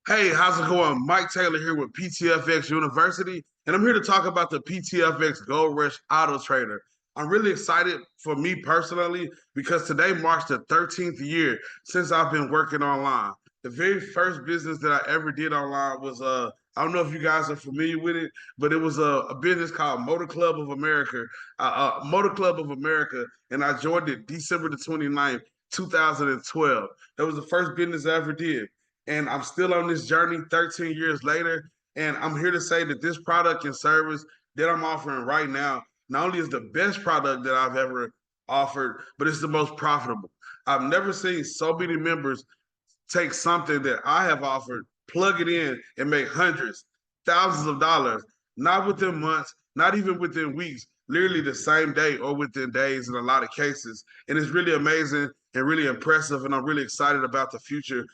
Hey, how's it going? Mike Taylor here with PTFX University, and I'm here to talk about the PTFX Gold Rush Autotrader. I'm really excited for me personally because today marks the 13th year since I've been working online. The very first business that I ever did online was I don't know if you guys are familiar with it, but it was a business called Motor Club of America, and I joined it December the 29th, 2012. That was the first business I ever did. And I'm still on this journey 13 years later. And I'm here to say that this product and service that I'm offering right now not only is the best product that I've ever offered, but it's the most profitable. I've never seen so many members take something that I have offered, plug it in, and make hundreds, thousands of dollars, not within months, not even within weeks, literally the same day or within days in a lot of cases. And it's really amazing and really impressive. And I'm really excited about the future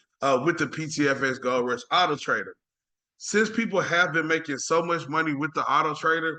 with the PTFX Gold Rush Autotrader. Since people have been making so much money with the Autotrader,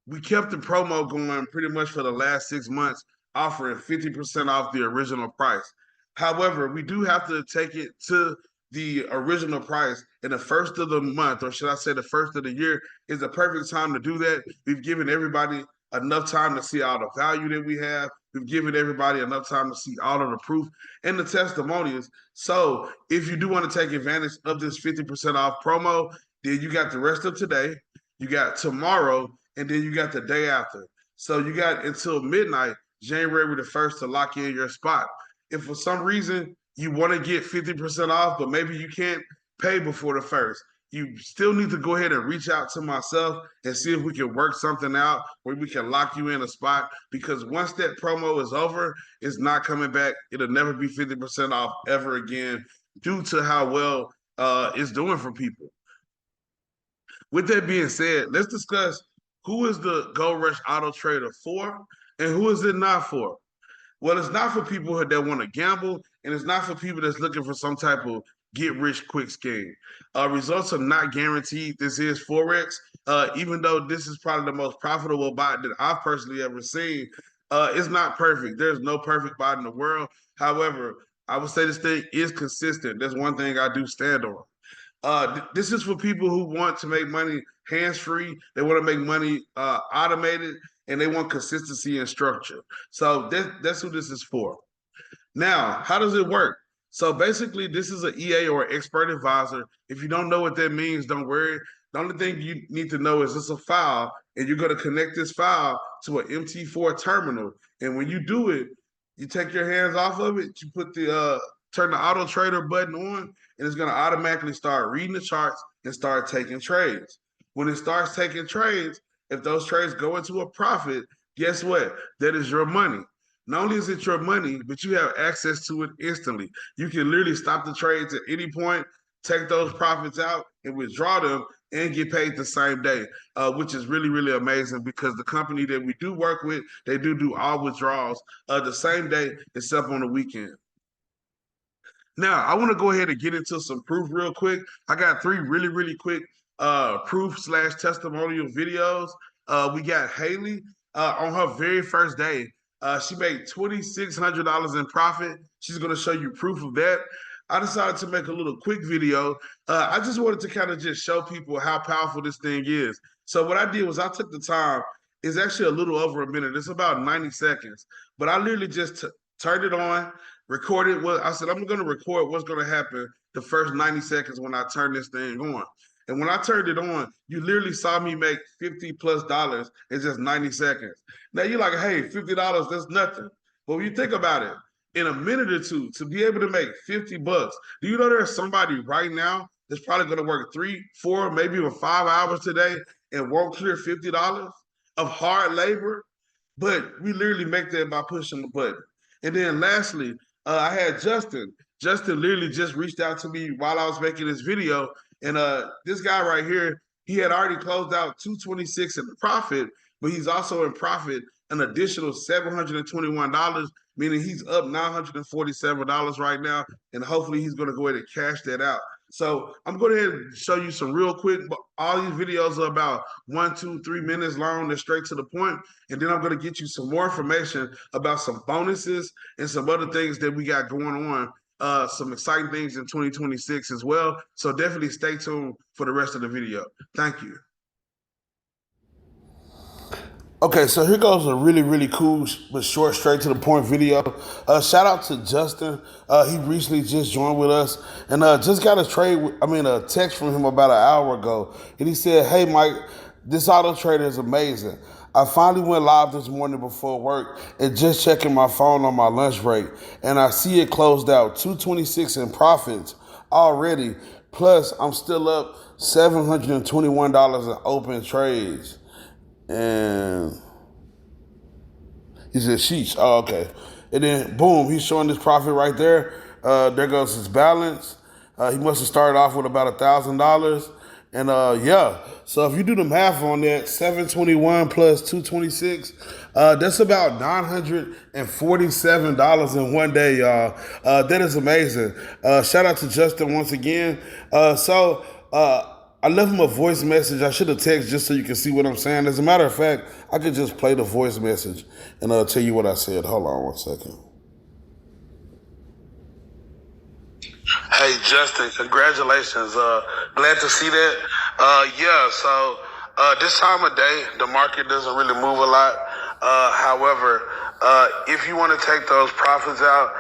we kept the promo going pretty much for the last 6 months, offering 50% off the original price. However, we do have to take it to the original price in the first of the month, or should I say the first of the year, is the perfect time to do that. We've given everybody enough time to see all the value that we have. We've given everybody enough time to see all of the proof and the testimonials. So if you do want to take advantage of this 50% off promo, then you got the rest of today, you got tomorrow, and then you got the day after. So you got until midnight, January the 1st, to lock in your spot. If for some reason you want to get 50% off, but maybe you can't pay before the 1st, you still need to go ahead and reach out to myself and see if we can work something out where we can lock you in a spot. Because once that promo is over, it's not coming back. It'll never be 50% off ever again due to how well it's doing for people. With that being said, let's discuss who is the Gold Rush Autotrader for and who is it not for. Well, it's not for people that want to gamble, and it's not for people that's looking for some type of get rich quick scheme. Results are not guaranteed. This is Forex. Even though this is probably the most profitable bot that I've personally ever seen, it's not perfect. There's no perfect bot in the world. However, I would say this thing is consistent. That's one thing I do stand on. This is for people who want to make money hands-free. They want to make money automated, and they want consistency and structure. So that's who this is for. Now, how does it work? So basically, this is an EA or expert advisor. If you don't know what that means, don't worry. The only thing you need to know is it's a file, and you're going to connect this file to an MT4 terminal. And when you do it, you take your hands off of it, you put the turn the auto trader button on, and it's going to automatically start reading the charts and start taking trades. When it starts taking trades, if those trades go into a profit, guess what? That is your money. Not only is it your money, but you have access to it instantly. You can literally stop the trades at any point, take those profits out and withdraw them and get paid the same day, which is really, really amazing because the company that we do work with, they do all withdrawals the same day except on the weekend. Now, I want to go ahead and get into some proof real quick. I got 3 really, really quick proof/testimonial videos. We got Haley on her very first day. She made $2,600 in profit. She's going to show you proof of that. I decided to make a little quick video. I just wanted to kind of just show people how powerful this thing is. So what I did was I took the time. It's actually a little over a minute. It's about 90 seconds. But I literally just turned it on, recorded what I said. I'm going to record what's going to happen the first 90 seconds when I turn this thing on. And when I turned it on, you literally saw me make $50+ in just 90 seconds. Now you're like, hey, $50, that's nothing. But when you think about it, in a minute or two, to be able to make $50, do you know there's somebody right now that's probably going to work 3, 4, maybe even 5 hours today and won't clear $50 of hard labor? But we literally make that by pushing the button. And then lastly, I had Justin. Justin literally just reached out to me while I was making this video. And this guy right here, he had already closed out 226 in profit, but he's also in profit an additional $721, meaning he's up $947 right now. And hopefully he's going to go ahead and cash that out. So I'm going to go ahead and show you some real quick. All these videos are about 1, 2, 3 minutes long. They're straight to the point. And then I'm going to get you some more information about some bonuses and some other things that we got going on some exciting things in 2026 as well. So definitely stay tuned for the rest of the video. Thank you. Okay, so here goes a really, really cool but short, straight to the point video. Shout out to Justin. He recently just joined with us and just got a text from him about an hour ago. And he said, "Hey, Mike, this auto trader is amazing. I finally went live this morning before work and just checking my phone on my lunch break. And I see it closed out 226 in profits already. Plus, I'm still up $721 in open trades." And he said, "Sheesh." Oh, okay. And then, boom, he's showing this profit right there. There goes his balance. He must have started off with about $1,000. And yeah, so if you do the math on that, 721 plus 226, that's about $947 in one day, y'all. That is amazing. Shout out to Justin once again. I left him a voice message. I should have texted just so you can see what I'm saying. As a matter of fact, I could just play the voice message and tell you what I said. Hold on one second. Hey, Justin, congratulations. Glad to see that. This time of day, the market doesn't really move a lot. However, if you want to take those profits out,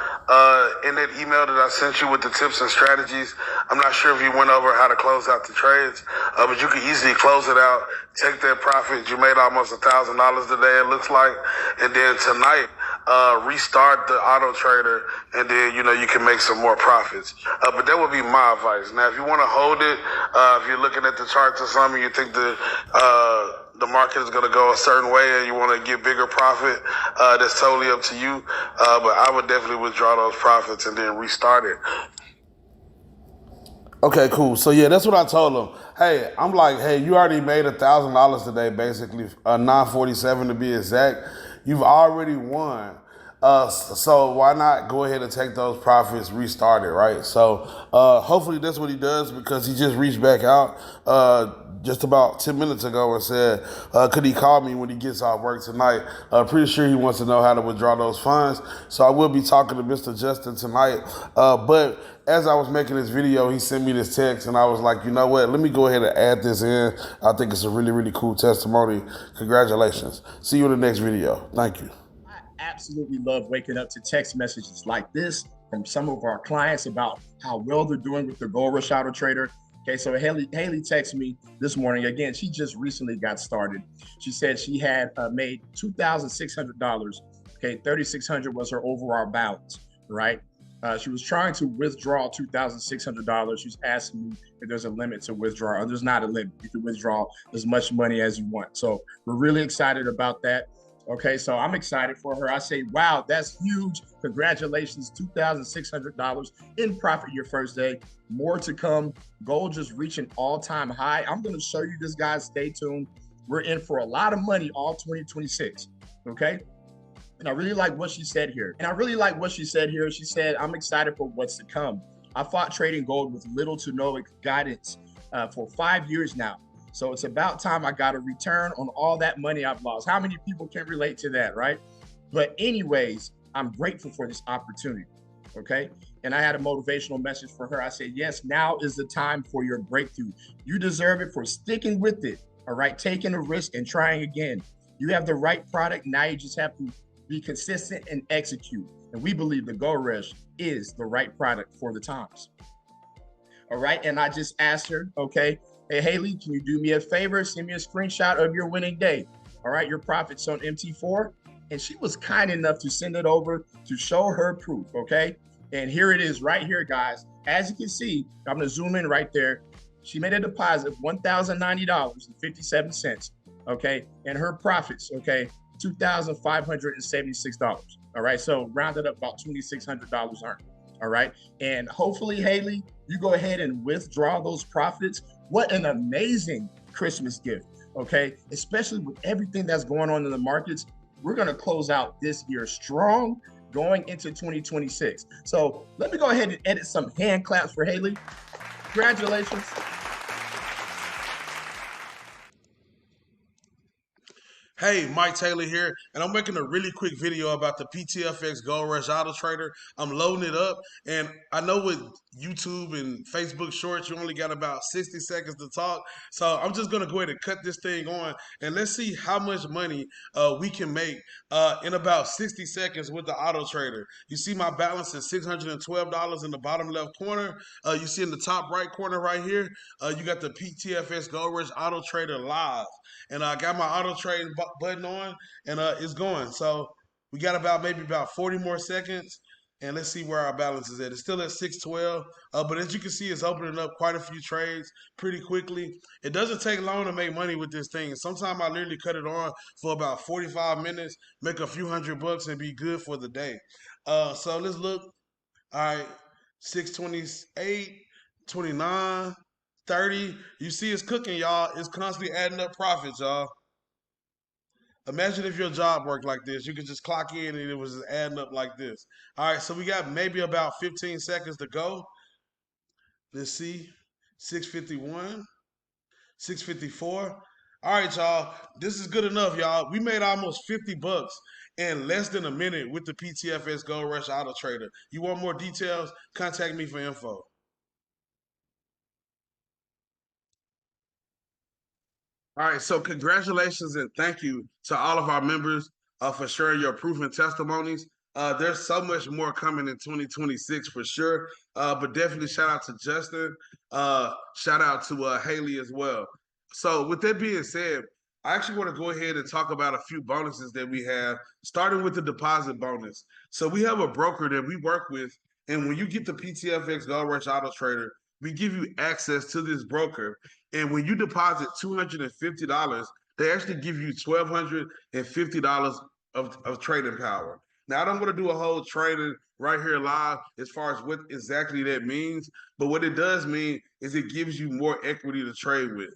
in that email that I sent you with the tips and strategies, I'm not sure if you went over how to close out the trades, but you can easily close it out, take that profit. You made almost $1,000 today, it looks like. And then tonight, restart the auto trader, and then, you can make some more profits. But that would be my advice. Now, if you want to hold it, if you're looking at the charts or something, you think the market is going to go a certain way and you want to get bigger profit, that's totally up to you. But I would definitely withdraw those profits and then restart it. Okay, cool. So yeah, that's what I told him. Hey, I'm like, hey, you already made $1,000 today, basically, 947 to be exact. You've already won. So why not go ahead and take those profits, restart it, right? So hopefully that's what he does, because he just reached back out just about 10 minutes ago and said, could he call me when he gets off work tonight? Pretty sure he wants to know how to withdraw those funds. So I will be talking to Mr. Justin tonight. But as I was making this video, he sent me this text, and I was like, you know what? Let me go ahead and add this in. I think it's a really, really cool testimony. Congratulations. See you in the next video. Thank you. Absolutely love waking up to text messages like this from some of our clients about how well they're doing with their Gold Rush Autotrader. Okay, so Haley texted me this morning. Again, she just recently got started. She said she had made $2,600. Okay, $3,600 was her overall balance, right? She was trying to withdraw $2,600. She's asking me if there's a limit to withdraw. There's not a limit. You can withdraw as much money as you want. So we're really excited about that. Okay, so I'm excited for her. I say, wow, that's huge. Congratulations, $2,600 in profit your first day. More to come. Gold just reaching all-time high. I'm going to show you this, guys. Stay tuned. We're in for a lot of money all 2026, okay? And I really like what she said here. She said, I'm excited for what's to come. I fought trading gold with little to no guidance for 5 years now. So it's about time I got a return on all that money I've lost. How many people can relate to that, right? But anyways, I'm grateful for this opportunity, okay? And I had a motivational message for her. I said, yes, now is the time for your breakthrough. You deserve it for sticking with it, all right? Taking a risk and trying again. You have the right product. Now you just have to be consistent and execute. And we believe the Gold Rush is the right product for the times. All right, and I just asked her, okay, hey, Haley, can you do me a favor? Send me a screenshot of your winning day. All right, your profits on MT4. And she was kind enough to send it over to show her proof, okay? And here it is right here, guys. As you can see, I'm gonna zoom in right there. She made a deposit of $1,090.57, okay? And her profits, okay, $2,576, all right? So rounded up about $2,600 earned, all right? And hopefully, Haley, you go ahead and withdraw those profits. What an amazing Christmas gift, okay? Especially with everything that's going on in the markets. We're gonna close out this year strong going into 2026. So let me go ahead and edit some hand claps for Haley. Congratulations. Hey, Mike Taylor here, and I'm making a really quick video about the PTFX Gold Rush Autotrader. I'm loading it up, and I know with YouTube and Facebook Shorts, you only got about 60 seconds to talk. So I'm just gonna go ahead and cut this thing on, and let's see how much money we can make in about 60 seconds with the Autotrader. You see my balance is $612 in the bottom left corner. You see in the top right corner right here, you got the PTFX Gold Rush Autotrader Live. And I got my auto trading button on, and it's going. So we got maybe about 40 more seconds, and let's see where our balance is at. It's still at 612, but as you can see, it's opening up quite a few trades pretty quickly. It doesn't take long to make money with this thing. Sometimes I literally cut it on for about 45 minutes, make a few $100, and be good for the day. So let's look. All right, 628, 29. 30. You see it's cooking, y'all. It's constantly adding up profits, y'all. Imagine if your job worked like this. You could just clock in and it was just adding up like this. All right, so we got maybe about 15 seconds to go. Let's see. 651, 654. All right, y'all. This is good enough, y'all. We made almost $50 in less than a minute with the PTFS Gold Rush Autotrader. You want more details? Contact me for info. All right, so congratulations and thank you to all of our members for sharing your proven testimonies. There's so much more coming in 2026 for sure, but definitely shout out to Justin. Shout out to Haley as well. So with that being said, I actually want to go ahead and talk about a few bonuses that we have, starting with the deposit bonus. So we have a broker that we work with, and when you get the PTFX Gold Rush Auto Trader, we give you access to this broker. And when you deposit $250, they actually give you $1,250 of trading power. Now, I don't want to do a whole trading right here live as far as what exactly that means, but what it does mean is it gives you more equity to trade with.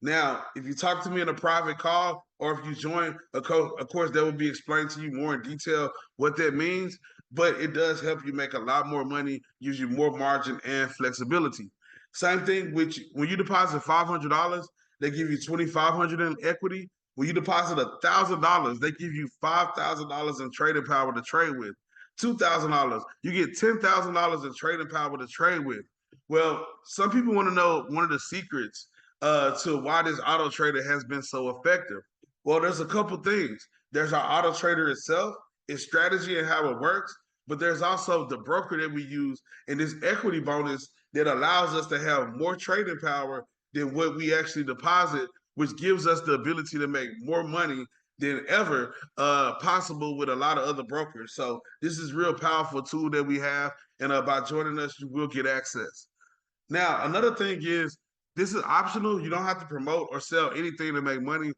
Now, if you talk to me in a private call or if you join of course, that will be explained to you more in detail what that means, but it does help you make a lot more money, gives you more margin and flexibility. Same thing with when you deposit $500, they give you $2,500 in equity. When you deposit $1,000, they give you $5,000 in trading power to trade with. $2,000, you get $10,000 in trading power to trade with. Well, some people want to know one of the secrets to why this auto trader has been so effective. Well, there's a couple things. There's our auto trader itself, its strategy and how it works, but there's also the broker that we use and this equity bonus that allows us to have more trading power than what we actually deposit, which gives us the ability to make more money than ever possible with a lot of other brokers. So this is a real powerful tool that we have, and by joining us, you will get access. Now, another thing is this is optional. You don't have to promote or sell anything to make money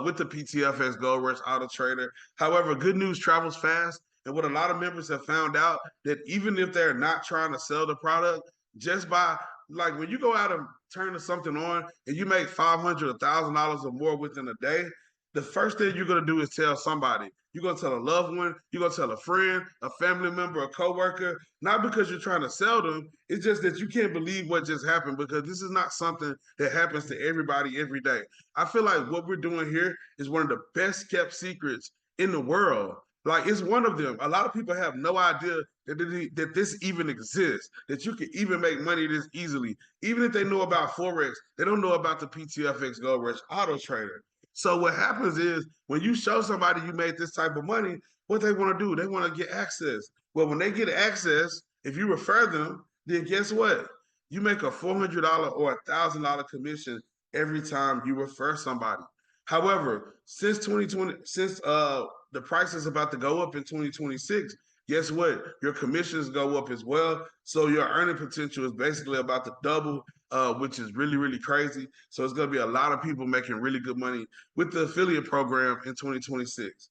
with the PTFX Gold Rush Auto Trader. However, good news travels fast. And what a lot of members have found out that even if they're not trying to sell the product, just by like when you go out and turn something on and you make $500, $1,000 or more within a day, the first thing you're gonna do is tell somebody. You're gonna tell a loved one, you're gonna tell a friend, a family member, a coworker, not because you're trying to sell them. It's just that you can't believe what just happened because this is not something that happens to everybody every day. I feel like what we're doing here is one of the best kept secrets in the world. Like it's one of them. A lot of people have no idea that this even exists, that you can even make money this easily. Even if they know about Forex, they don't know about the PTFX Gold Rush Auto Trader. So what happens is when you show somebody you made this type of money, what they want to do, they want to get access. Well, when they get access, if you refer them, then guess what? You make a $400 or $1,000 commission every time you refer somebody. However, since 2020, since the price is about to go up in 2026, guess what? Your commissions go up as well. So your earning potential is basically about to double, which is really, really crazy. So it's going to be a lot of people making really good money with the affiliate program in 2026.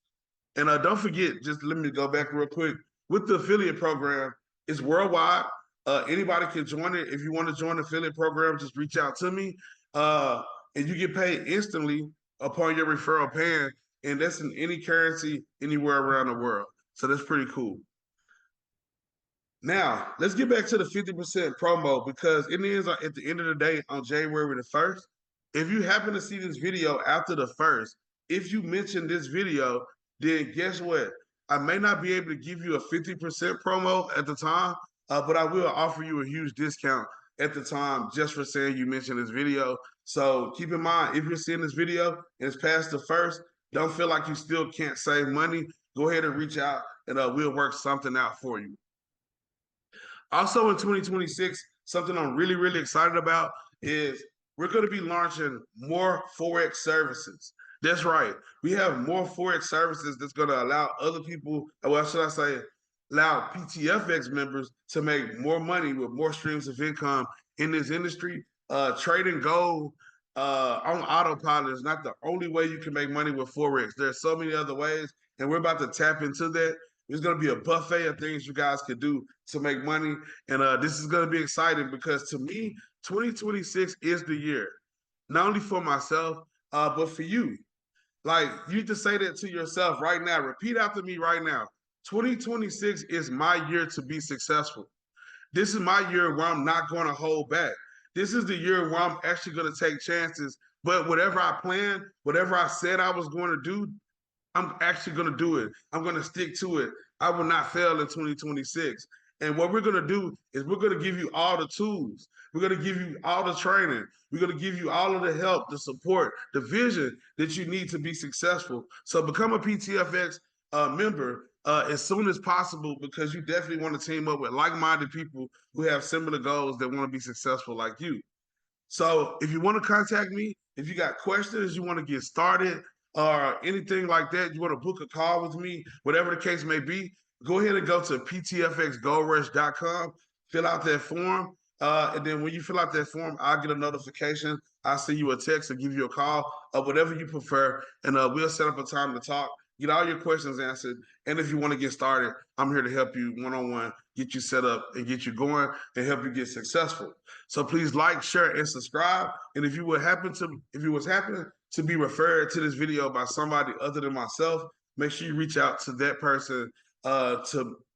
And don't forget, just let me go back real quick. With the affiliate program, it's worldwide. Anybody can join it. If you want to join the affiliate program, just reach out to me. And you get paid instantly upon your referral paying. And that's in any currency anywhere around the world. So that's pretty cool. Now, let's get back to the 50% promo because it is at the end of the day on January the 1st. If you happen to see this video after the 1st, if you mention this video, then guess what? I may not be able to give you a 50% promo at the time, but I will offer you a huge discount at the time just for saying you mentioned this video. So keep in mind, if you're seeing this video and it's past the first, don't feel like you still can't save money. Go ahead and reach out and we'll work something out for you. Also in 2026, something I'm really, really excited about is we're going to be launching more Forex services. That's right. We have more Forex services that's going to allow other people, well, should I say, allow PTFX members to make more money with more streams of income in this industry. Trading gold on autopilot is not the only way you can make money with Forex. There's so many other ways, and we're about to tap into that. There's going to be a buffet of things you guys could do to make money. And this is going to be exciting because to me, 2026 is the year, not only for myself, but for you. Like, you need to say that to yourself right now. Repeat after me right now. 2026 is my year to be successful. This is my year where I'm not going to hold back. This is the year where I'm actually going to take chances. But whatever I planned, whatever I said I was going to do, I'm actually going to do it. I'm going to stick to it. I will not fail in 2026. And what we're going to do is we're going to give you all the tools. We're going to give you all the training. We're going to give you all of the help, the support, the vision that you need to be successful. So become a PTFX member as soon as possible because you definitely want to team up with like-minded people who have similar goals that want to be successful like you. So if you want to contact me, if you got questions, you want to get started, or anything like that, you want to book a call with me, whatever the case may be, go ahead and go to ptfxgoldrush.com, fill out that form. And then when you fill out that form, I'll get a notification. I'll send you a text or give you a call, or whatever you prefer. And we'll set up a time to talk, get all your questions answered. And if you want to get started, I'm here to help you one-on-one, get you set up and get you going and help you get successful. So please like, share, and subscribe. And if you was happen to be referred to this video by somebody other than myself, make sure you reach out to that person to